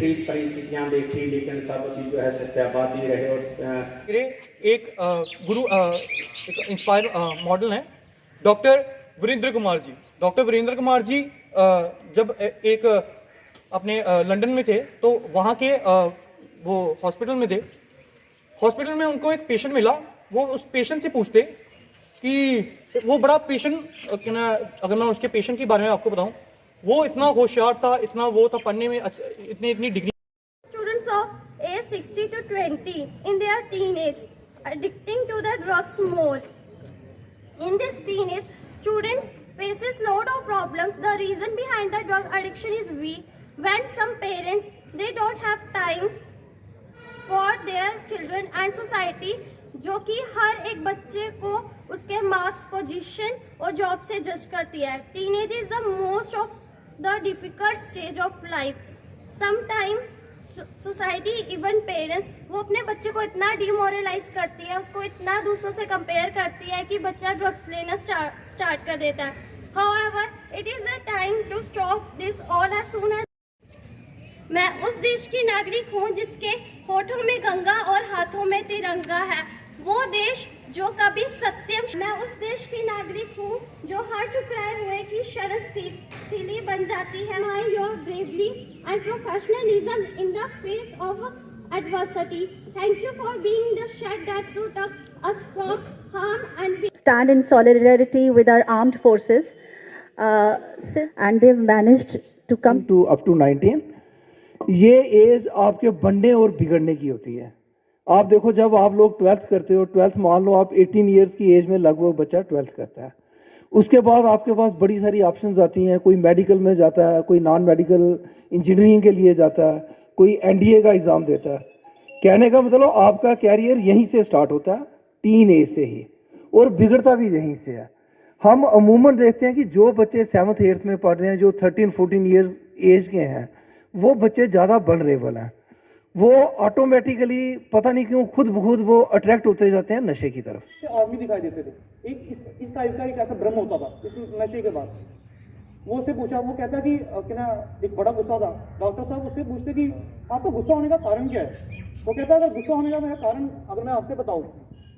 परिस्थितियां देखी, लेकिन तब भी जो है सत्यावादी रहे। और मेरे एक गुरु एक इंस्पायर मॉडल हैं डॉक्टर वीरेंद्र कुमार जी। डॉक्टर वीरेंद्र कुमार जी जब एक अपने लंदन में थे तो वहाँ के वो हॉस्पिटल में थे। हॉस्पिटल में उनको एक पेशेंट मिला। वो उस पेशेंट से पूछते कि वो बड़ा पेशेंट, अगर मैं उसके पेशेंट के बारे में आपको बताऊं, वो इतना होशियार था, इतना वो था पढ़ने में, इतनी degree. Students of age 60 to 20 in their teenage addicting to the drugs more. In this teenage, students faces lot of problems. The reason behind the drug addiction is weak. When some parents they don't have time for their children and society, जो कि हर एक बच्चे को उसके marks, position और job से जज करती है। Teenage is the most of the difficult stage of life. Sometime society, even parents, वो अपने बच्चे को इतना डिमोरलाइज करती है, उसको इतना दूसरों से कंपेयर करती है कि बच्चा ड्रग्स लेना स्टार्ट कर देता है। However, it is the time to stop this all as soon as. मैं उस देश की नागरिक हूँ जिसके होठों में गंगा और हाथों में तिरंगा है। वो देश जो कभी सत्यम। मैं उस देश की नागरिक हूँ जो हर टुकड़ाए हुए की शरस्थिली बन जाती है। Mind your bravely and professionalism in the face of adversity. Thank you for being the shed that protects us from harm and we stand in solidarity with our armed forces, and they've managed to come to up to 19. ये as आपके बनने और बिगड़ने की होती है। आप देखो, जब आप लोग 12th करते हो, 12th मान लो आप 18 ईयर्स की एज में लगभग बच्चा 12th करता है। उसके बाद आपके पास बड़ी सारी ऑप्शंस आती हैं। कोई मेडिकल में जाता है, कोई नॉन मेडिकल इंजीनियरिंग के लिए जाता है, कोई एनडीए का एग्ज़ाम देता है। कहने का मतलब आपका कैरियर यहीं से स्टार्ट होता है, टीन एज से ही, और बिगड़ता भी यहीं से है। हम अमूमन देखते हैं कि जो बच्चे 7th 8th में पढ़ रहे हैं, जो 13 14 ईयर्स एज के हैं, वो बच्चे ज़्यादा वल्नरेबल हैं। वो ऑटोमेटिकली पता नहीं क्यों खुद ब खुद वो अट्रैक्ट होते जाते हैं नशे की तरफ। आदमी दिखाई देते थे। एक इस टाइप का एक ऐसा भ्रम होता था इस नशे के बाद। वो उससे पूछा, वो कहता कि ना एक बड़ा गुस्सा था। डॉक्टर साहब उससे पूछते कि आपको गुस्सा होने का कारण क्या है। वो कहता अगर गुस्सा होने का मेरा कारण अगर मैं आपसे बताऊं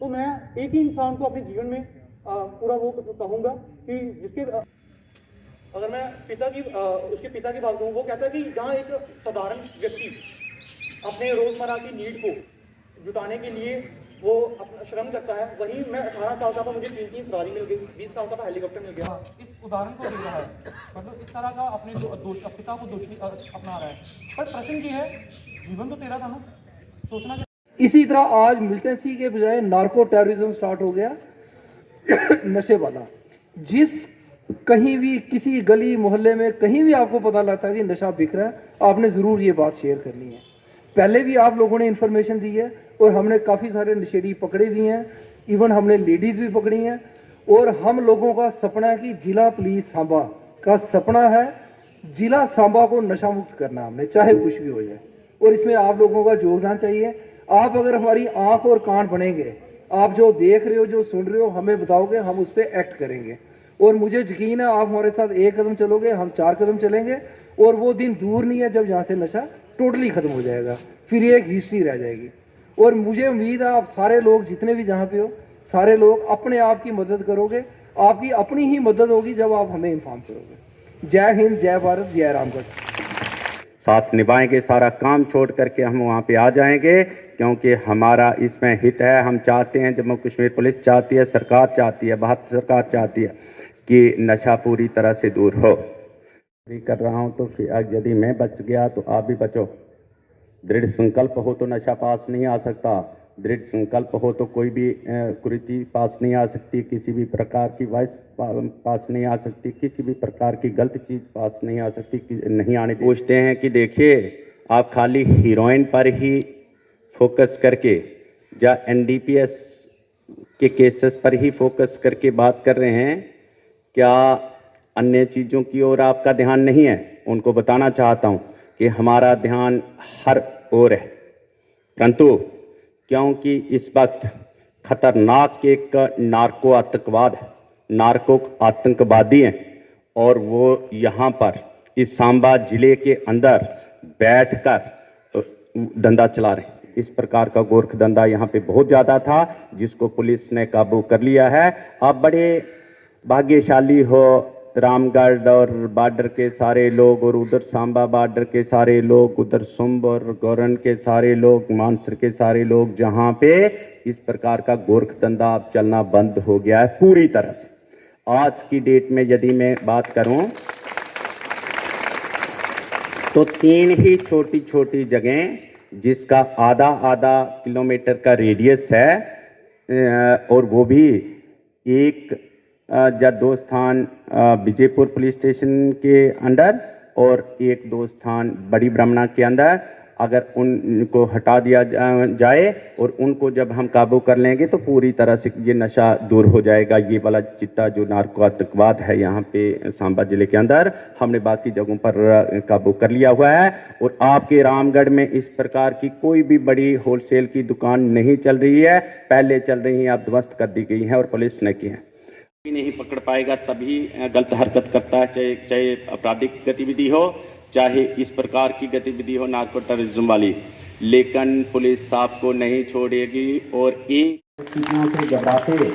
तो मैं एक ही इंसान को अपने जीवन में पूरा वो कहूँगा कि जिसके अगर मैं उसके पिता की बात करूँ, वो कहता है कि जहाँ एक साधारण व्यक्ति अपने रोजमर्रा की नीड को जुटाने के लिए वो अपना श्रम करता है, वहीं मैं 18 साल का था, मुझे 3 फरारी मिल गई, 20 साल का था हेलीकॉप्टर मिल गया। इस उदाहरण को दे रहा है, मतलब इस तरह का अपने पिता को दोषी अपना रहा है। पर प्रश्न ये है, जीवन तो तेरा था ना, सोचना। इसी तरह आज मिलिटेंसी के बजाय नार्को टेररिज्म स्टार्ट हो गया नशे वाला। जिस कहीं भी किसी गली मोहल्ले में कहीं भी आपको पता लगता है कि नशा बिक रहा है, आपने ज़रूर ये बात शेयर करनी है। पहले भी आप लोगों ने इन्फॉर्मेशन दी है और हमने काफ़ी सारे नशेड़ी पकड़े भी हैं, इवन हमने लेडीज़ भी पकड़ी हैं। और हम लोगों का सपना है कि जिला पुलिस सांबा का सपना है जिला सांबा को नशा मुक्त करना, हमने चाहे कुछ भी हो जाए। और इसमें आप लोगों का योगदान चाहिए। आप अगर हमारी आँख और कान बनेंगे, आप जो देख रहे हो, जो सुन रहे हो, हमें बताओगे, हम उस पर एक्ट करेंगे। और मुझे यकीन है आप हमारे साथ 1 कदम चलोगे, हम 4 कदम चलेंगे, और वो दिन दूर नहीं है जब यहाँ से नशा टोटली ख़त्म हो जाएगा। फिर ये एक हिस्ट्री रह जाएगी। और मुझे उम्मीद है आप सारे लोग जितने भी जहाँ पे हो, सारे लोग अपने आप की मदद करोगे। आपकी अपनी ही मदद होगी जब आप हमें इन्फॉर्म करोगे। जय हिंद, जय भारत, जय रामगढ़। साथ निभाएंगे, सारा काम छोड़ करके हम वहाँ पे आ जाएंगे, क्योंकि हमारा इसमें हित है। हम चाहते हैं, जम्मू कश्मीर पुलिस चाहती है, सरकार चाहती है, भारत सरकार चाहती है कि नशा पूरी तरह से दूर हो। कर रहा हूँ तो फिर यदि मैं बच गया तो आप भी बचो। दृढ़ संकल्प हो तो नशा पास नहीं आ सकता। दृढ़ संकल्प हो तो कोई भी कुरीति पास नहीं आ सकती, किसी भी प्रकार की वाइस पास नहीं आ सकती, किसी भी प्रकार की गलत चीज़ पास नहीं आ सकती, नहीं आने। पूछते हैं कि देखिए, आप खाली हीरोइन पर ही फोकस करके या एनडीपीएस के केसेस पर ही फोकस करके बात कर रहे हैं, क्या अन्य चीज़ों की ओर आपका ध्यान नहीं है? उनको बताना चाहता हूं कि हमारा ध्यान हर ओर है, परंतु क्योंकि इस वक्त खतरनाक एक नार्को आतंकवाद है, नार्को आतंकवादी हैं, और वो यहाँ पर कि सांबा जिले के अंदर बैठकर धंधा चला रहे हैं। इस प्रकार का गोरख धंधा यहाँ पे बहुत ज़्यादा था, जिसको पुलिस ने काबू कर लिया है। आप बड़े भाग्यशाली हो, रामगढ़ और बॉर्डर के सारे लोग, और उधर सांबा बॉर्डर के सारे लोग, उधर सुंब और गौरन के सारे लोग, मानसर के सारे लोग, जहाँ पे इस प्रकार का गोरख धंधा अब चलना बंद हो गया है पूरी तरह से। आज की डेट में यदि मैं बात करूं तो 3 ही छोटी छोटी जगह जिसका आधा आधा किलोमीटर का रेडियस है, और वो भी एक या 2 स्थान विजयपुर पुलिस स्टेशन के अंडर और 1-2 स्थान बड़ी ब्रह्मणा के अंदर, अगर उनको हटा दिया जाए और उनको जब हम काबू कर लेंगे तो पूरी तरह से ये नशा दूर हो जाएगा। ये वाला चिट्टा जो नार्को आतंकवाद है यहाँ पे सांबा जिले के अंदर, हमने बाकी जगहों पर काबू कर लिया हुआ है। और आपके रामगढ़ में इस प्रकार की कोई भी बड़ी होलसेल की दुकान नहीं चल रही है, पहले चल रही है, अब ध्वस्त कर दी गई है और पुलिस ने की है। कोई नहीं पकड़ पाएगा तभी गलत हरकत करता है, चाहे आपराधिक गतिविधि हो, चाहे इस प्रकार की गतिविधि हो नार्को टेररिज्म वाली, लेकिन पुलिस आपको नहीं छोड़ेगी। और एक चीजों से घबराते,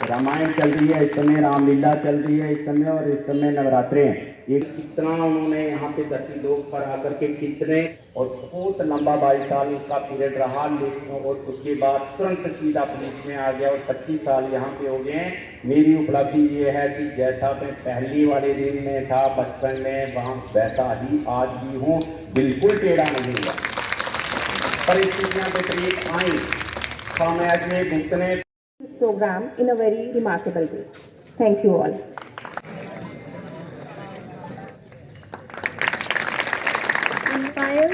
रामायण चल रही है इस समय, रामलीला चल रही है इस समय, और इस समय नवरात्रे हैं। ये कितना उन्होंने यहाँ पे 10 लोग पर आकर के कितने, और बहुत लंबा 22 साल उसका पीरियड रहा, लेकिन और उसके बाद तुरंत सीधा पुलिस में आ गया और 25 साल यहाँ पे हो गए हैं। मेरी उपलब्धि ये है कि जैसा मैं पहली वाले दिन में था बचपन में, वहाँ वैसा ही आज भी हूँ, बिल्कुल टेढ़ा नहीं हुआ। परिस्थितियाँ विपरीत आई, खामियाजे भुगतने program in a very remarkable way. Thank you all. Umpire.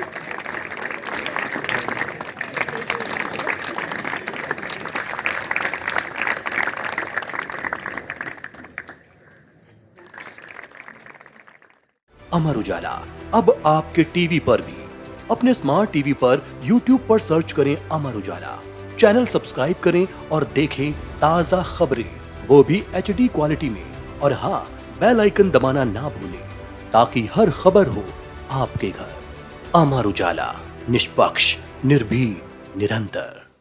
Amar Ujala अब आपके टीवी पर भी। अपने स्मार्ट टीवी पर YouTube पर सर्च करें अमर उजाला, चैनल सब्सक्राइब करें और देखें ताजा खबरें, वो भी HD क्वालिटी में। और हाँ, बेल आइकन दबाना ना भूलें ताकि हर खबर हो आपके घर। अमर उजाला, निष्पक्ष, निर्भीक, निरंतर।